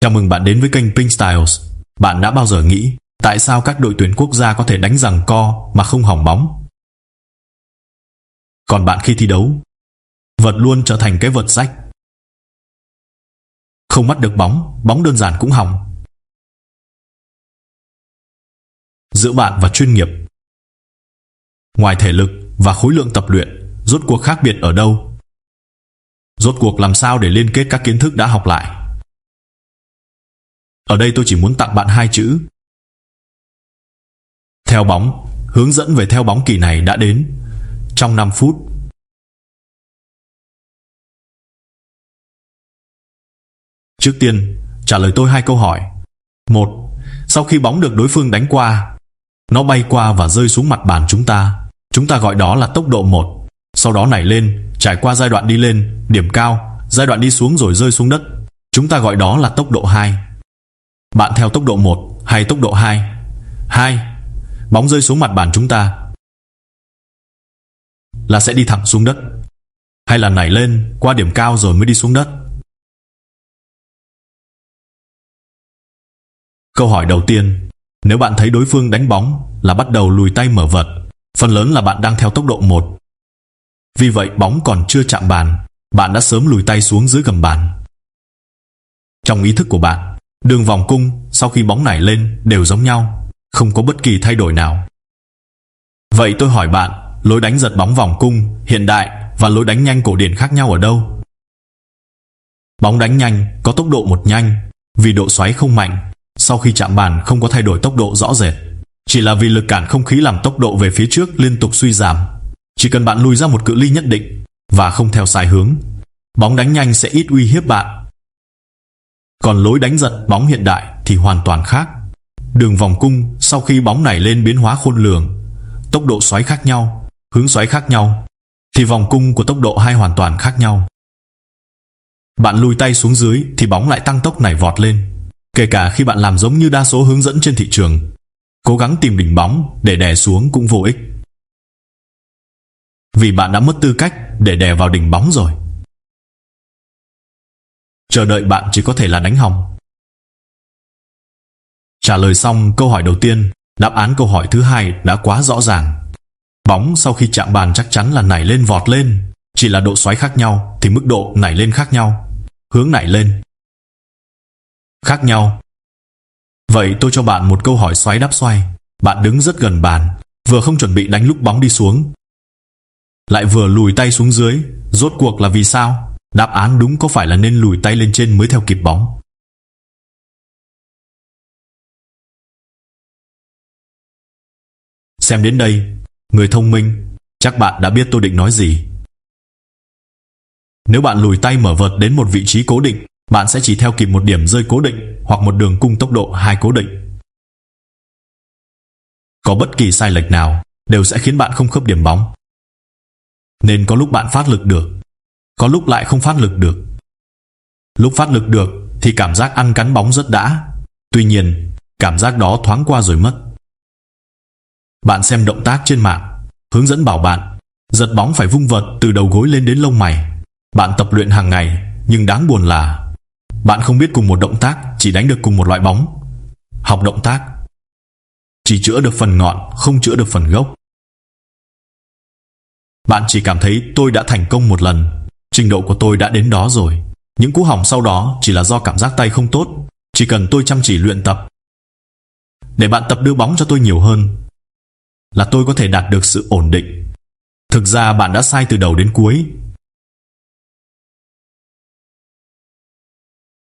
Chào mừng bạn đến với kênh Pink Styles. Bạn đã bao giờ nghĩ tại sao các đội tuyển quốc gia có thể đánh giằng co mà không hỏng bóng? Còn bạn khi thi đấu, vật luôn trở thành cái vật rách. Không bắt được bóng, bóng đơn giản cũng hỏng. Giữa bạn và chuyên nghiệp, ngoài thể lực và khối lượng tập luyện, rốt cuộc khác biệt ở đâu? Rốt cuộc làm sao để liên kết các kiến thức đã học lại? Ở đây tôi chỉ muốn tặng bạn 2 chữ: theo bóng. Hướng dẫn về theo bóng kỳ này đã đến trong 5 phút. Trước tiên, trả lời tôi 2 câu hỏi. 1. Sau khi bóng được đối phương đánh qua, nó bay qua và rơi xuống mặt bàn chúng ta gọi đó là tốc độ 1. Sau đó nảy lên, trải qua giai đoạn đi lên, điểm cao, giai đoạn đi xuống rồi rơi xuống đất, chúng ta gọi đó là tốc độ 2. Bạn theo tốc độ 1 hay tốc độ 2? 2. Bóng rơi xuống mặt bàn chúng ta là sẽ đi thẳng xuống đất, hay là nảy lên qua điểm cao rồi mới đi xuống đất? Câu hỏi đầu tiên, nếu bạn thấy đối phương đánh bóng là bắt đầu lùi tay mở vợt, phần lớn là bạn đang theo tốc độ 1. Vì vậy bóng còn chưa chạm bàn, bạn đã sớm lùi tay xuống dưới gầm bàn. Trong ý thức của bạn, đường vòng cung sau khi bóng nảy lên đều giống nhau, không có bất kỳ thay đổi nào. Vậy tôi hỏi bạn, lối đánh giật bóng vòng cung hiện đại và lối đánh nhanh cổ điển khác nhau ở đâu? Bóng đánh nhanh có tốc độ 1 nhanh, vì độ xoáy không mạnh, sau khi chạm bàn không có thay đổi tốc độ rõ rệt, chỉ là vì lực cản không khí làm tốc độ về phía trước liên tục suy giảm. Chỉ cần bạn lùi ra một cự ly nhất định và không theo sai hướng, bóng đánh nhanh sẽ ít uy hiếp bạn. Còn lối đánh giật bóng hiện đại thì hoàn toàn khác. Đường vòng cung sau khi bóng nảy lên biến hóa khôn lường, tốc độ xoáy khác nhau, hướng xoáy khác nhau, thì vòng cung của tốc độ 2 hoàn toàn khác nhau. Bạn lùi tay xuống dưới thì bóng lại tăng tốc nảy vọt lên. Kể cả khi bạn làm giống như đa số hướng dẫn trên thị trường, cố gắng tìm đỉnh bóng để đè xuống cũng vô ích, vì bạn đã mất tư cách để đè vào đỉnh bóng rồi. Chờ đợi bạn chỉ có thể là đánh hòng. Trả lời xong câu hỏi đầu tiên, đáp án câu hỏi thứ 2 đã quá rõ ràng. Bóng sau khi chạm bàn chắc chắn là nảy lên vọt lên, chỉ là độ xoáy khác nhau thì mức độ nảy lên khác nhau, hướng nảy lên khác nhau. Vậy tôi cho bạn một câu hỏi xoáy đáp xoay. Bạn đứng rất gần bàn, vừa không chuẩn bị đánh lúc bóng đi xuống, lại vừa lùi tay xuống dưới, rốt cuộc là vì sao? Đáp án đúng có phải là nên lùi tay lên trên mới theo kịp bóng. Xem đến đây, người thông minh, chắc bạn đã biết tôi định nói gì. Nếu bạn lùi tay mở vợt đến một vị trí cố định, bạn sẽ chỉ theo kịp một điểm rơi cố định hoặc một đường cung tốc độ 2 cố định. Có bất kỳ sai lệch nào đều sẽ khiến bạn không khớp điểm bóng. Nên có lúc bạn phát lực được, có lúc lại không phát lực được. Lúc phát lực được thì cảm giác ăn cắn bóng rất đã, tuy nhiên cảm giác đó thoáng qua rồi mất. Bạn xem động tác trên mạng, hướng dẫn bảo bạn giật bóng phải vung vợt từ đầu gối lên đến lông mày. Bạn tập luyện hàng ngày, nhưng đáng buồn là bạn không biết cùng một động tác chỉ đánh được cùng một loại bóng. Học động tác chỉ chữa được phần ngọn, không chữa được phần gốc. Bạn chỉ cảm thấy tôi đã thành công một lần, trình độ của tôi đã đến đó rồi. Những cú hỏng sau đó chỉ là do cảm giác tay không tốt. Chỉ cần tôi chăm chỉ luyện tập, để bạn tập đưa bóng cho tôi nhiều hơn, là tôi có thể đạt được sự ổn định. Thực ra bạn đã sai từ đầu đến cuối.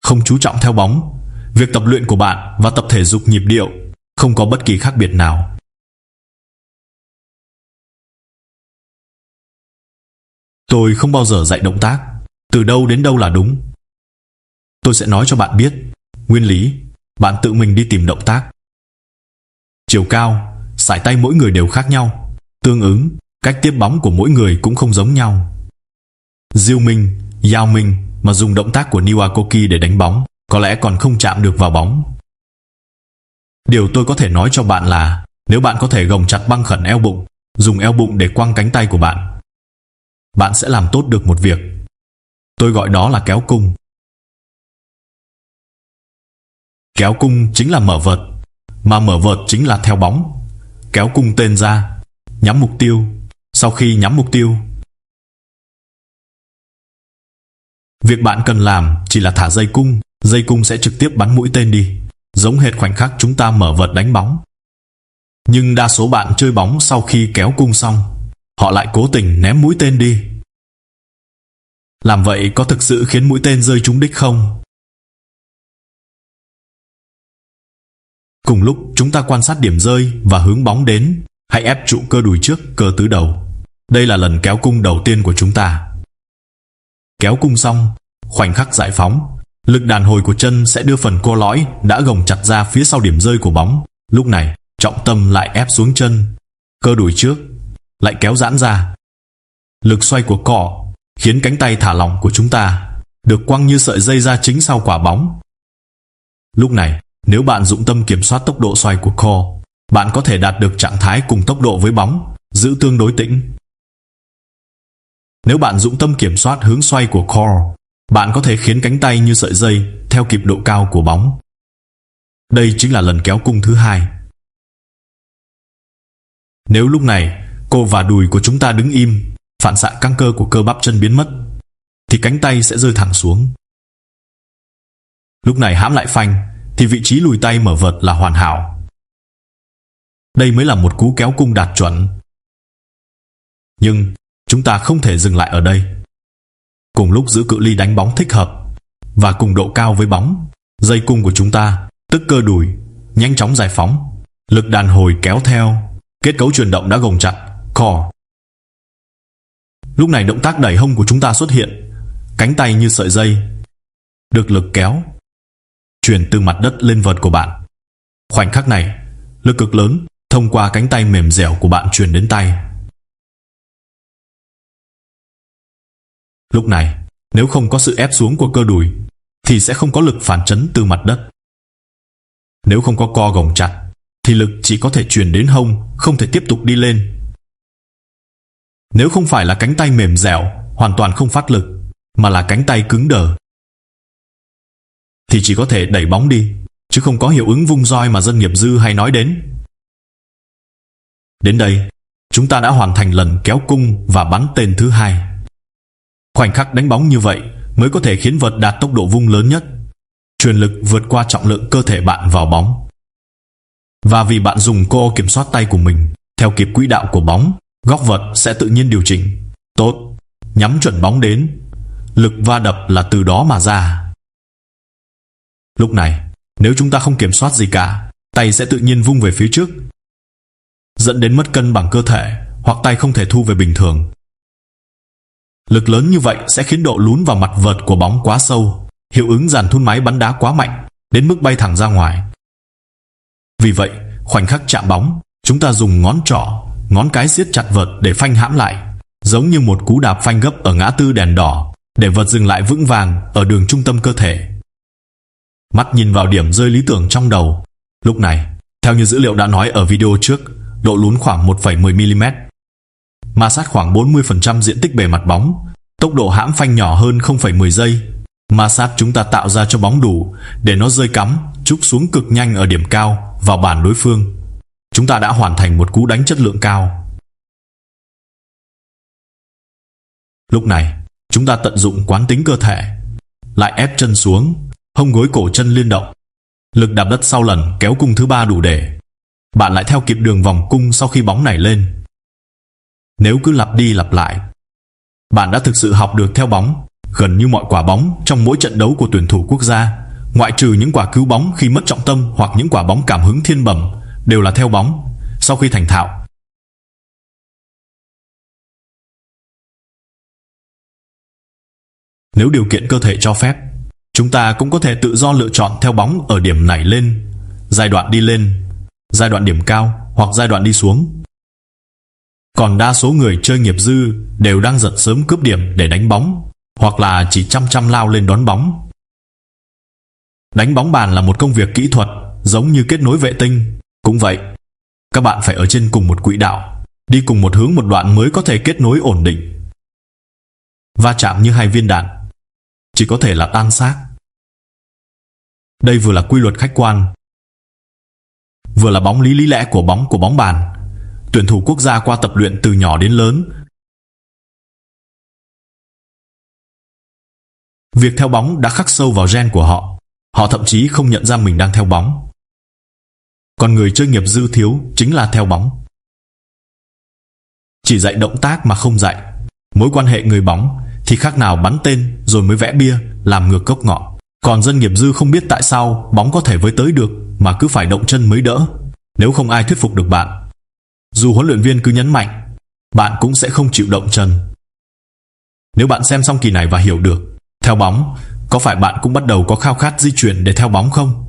Không chú trọng theo bóng, việc tập luyện của bạn và tập thể dục nhịp điệu không có bất kỳ khác biệt nào. Tôi không bao giờ dạy động tác từ đâu đến đâu là đúng. Tôi sẽ nói cho bạn biết nguyên lý, bạn tự mình đi tìm động tác. Chiều cao, sải tay mỗi người đều khác nhau, tương ứng cách tiếp bóng của mỗi người cũng không giống nhau. Diêu Minh, Yao Minh mà dùng động tác của Niwakoki để đánh bóng có lẽ còn không chạm được vào bóng. Điều tôi có thể nói cho bạn là nếu bạn có thể gồng chặt băng khẩn eo bụng, dùng eo bụng để quăng cánh tay của bạn, bạn sẽ làm tốt được một việc. Tôi gọi đó là kéo cung. Kéo cung chính là mở vợt, mà mở vợt chính là theo bóng. Kéo cung tên ra, nhắm mục tiêu. Sau khi nhắm mục tiêu, việc bạn cần làm chỉ là thả dây cung sẽ trực tiếp bắn mũi tên đi, giống hệt khoảnh khắc chúng ta mở vợt đánh bóng. Nhưng đa số bạn chơi bóng sau khi kéo cung xong, họ lại cố tình ném mũi tên đi. Làm vậy có thực sự khiến mũi tên rơi trúng đích không? Cùng lúc chúng ta quan sát điểm rơi và hướng bóng đến, hãy ép trụ cơ đùi trước cơ tứ đầu. Đây là lần kéo cung đầu tiên của chúng ta. Kéo cung xong, khoảnh khắc giải phóng, lực đàn hồi của chân sẽ đưa phần co lõi đã gồng chặt ra phía sau điểm rơi của bóng. Lúc này, trọng tâm lại ép xuống chân, cơ đùi trước lại kéo giãn ra. Lực xoay của cỏ khiến cánh tay thả lỏng của chúng ta được quăng như sợi dây ra chính sau quả bóng. Lúc này, nếu bạn dụng tâm kiểm soát tốc độ xoay của co, bạn có thể đạt được trạng thái cùng tốc độ với bóng, giữ tương đối tĩnh. Nếu bạn dụng tâm kiểm soát hướng xoay của co, bạn có thể khiến cánh tay như sợi dây theo kịp độ cao của bóng. Đây chính là lần kéo cung thứ hai. Nếu lúc này cô và đùi của chúng ta đứng im, phản xạ căng cơ của cơ bắp chân biến mất, thì cánh tay sẽ rơi thẳng xuống. Lúc này hãm lại phanh, thì vị trí lùi tay mở vợt là hoàn hảo. Đây mới là một cú kéo cung đạt chuẩn. Nhưng chúng ta không thể dừng lại ở đây. Cùng lúc giữ cự ly đánh bóng thích hợp và cùng độ cao với bóng, dây cung của chúng ta, tức cơ đùi, nhanh chóng giải phóng, lực đàn hồi kéo theo, kết cấu chuyển động đã gồng chặt, core. Lúc này động tác đẩy hông của chúng ta xuất hiện, cánh tay như sợi dây, được lực kéo truyền từ mặt đất lên vợt của bạn. Khoảnh khắc này, lực cực lớn thông qua cánh tay mềm dẻo của bạn truyền đến tay. Lúc này, nếu không có sự ép xuống của cơ đùi, thì sẽ không có lực phản chấn từ mặt đất. Nếu không có co gồng chặt, thì lực chỉ có thể truyền đến hông, không thể tiếp tục đi lên. Nếu không phải là cánh tay mềm dẻo, hoàn toàn không phát lực, mà là cánh tay cứng đờ, thì chỉ có thể đẩy bóng đi, chứ không có hiệu ứng vung roi mà dân nghiệp dư hay nói đến. Đến đây, chúng ta đã hoàn thành lần kéo cung và bắn tên thứ hai. Khoảnh khắc đánh bóng như vậy mới có thể khiến vợt đạt tốc độ vung lớn nhất, truyền lực vượt qua trọng lượng cơ thể bạn vào bóng. Và vì bạn dùng co kiểm soát tay của mình theo kịp quỹ đạo của bóng, góc vợt sẽ tự nhiên điều chỉnh tốt, nhắm chuẩn bóng đến. Lực va đập là từ đó mà ra. Lúc này, nếu chúng ta không kiểm soát gì cả, tay sẽ tự nhiên vung về phía trước, dẫn đến mất cân bằng cơ thể, hoặc tay không thể thu về bình thường. Lực lớn như vậy sẽ khiến độ lún vào mặt vợt của bóng quá sâu, hiệu ứng dàn thun máy bắn đá quá mạnh, đến mức bay thẳng ra ngoài. Vì vậy, khoảnh khắc chạm bóng, chúng ta dùng ngón trỏ, ngón cái siết chặt vợt để phanh hãm lại, giống như một cú đạp phanh gấp ở ngã tư đèn đỏ, để vợt dừng lại vững vàng ở đường trung tâm cơ thể. Mắt nhìn vào điểm rơi lý tưởng trong đầu. Lúc này, theo như dữ liệu đã nói ở video trước, độ lún khoảng 1,10mm, ma sát khoảng 40% diện tích bề mặt bóng, tốc độ hãm phanh nhỏ hơn 0,10 giây. Ma sát chúng ta tạo ra cho bóng đủ để nó rơi cắm, trúc xuống cực nhanh ở điểm cao vào bàn đối phương. Chúng ta đã hoàn thành một cú đánh chất lượng cao. Lúc này, chúng ta tận dụng quán tính cơ thể, lại ép chân xuống, hông gối cổ chân liên động. Lực đạp đất sau lần kéo cung thứ ba đủ để bạn lại theo kịp đường vòng cung sau khi bóng nảy lên. Nếu cứ lặp đi lặp lại, bạn đã thực sự học được theo bóng gần như mọi quả bóng trong mỗi trận đấu của tuyển thủ quốc gia, ngoại trừ những quả cứu bóng khi mất trọng tâm hoặc những quả bóng cảm hứng thiên bẩm, đều là theo bóng. Sau khi thành thạo, nếu điều kiện cơ thể cho phép, chúng ta cũng có thể tự do lựa chọn theo bóng ở điểm nảy lên, giai đoạn đi lên, giai đoạn điểm cao hoặc giai đoạn đi xuống. Còn đa số người chơi nghiệp dư đều đang giật sớm cướp điểm để đánh bóng, hoặc là chỉ chăm chăm lao lên đón bóng. Đánh bóng bàn là một công việc kỹ thuật, giống như kết nối vệ tinh. Cũng vậy, các bạn phải ở trên cùng một quỹ đạo, đi cùng một hướng một đoạn mới có thể kết nối ổn định. Va chạm như hai viên đạn, chỉ có thể là tan xác. Đây vừa là quy luật khách quan, vừa là bóng lý lẽ của bóng bàn. Tuyển thủ quốc gia qua tập luyện từ nhỏ đến lớn, việc theo bóng đã khắc sâu vào gen của họ. Họ thậm chí không nhận ra mình đang theo bóng. Còn người chơi nghiệp dư thiếu chính là theo bóng. Chỉ dạy động tác mà không dạy mối quan hệ người bóng thì khác nào bắn tên rồi mới vẽ bia, làm ngược cốc ngọn. Còn dân nghiệp dư không biết tại sao bóng có thể với tới được mà cứ phải động chân mới đỡ. Nếu không ai thuyết phục được bạn, dù huấn luyện viên cứ nhấn mạnh, bạn cũng sẽ không chịu động chân. Nếu bạn xem xong kỳ này và hiểu được theo bóng, có phải bạn cũng bắt đầu có khao khát di chuyển để theo bóng không?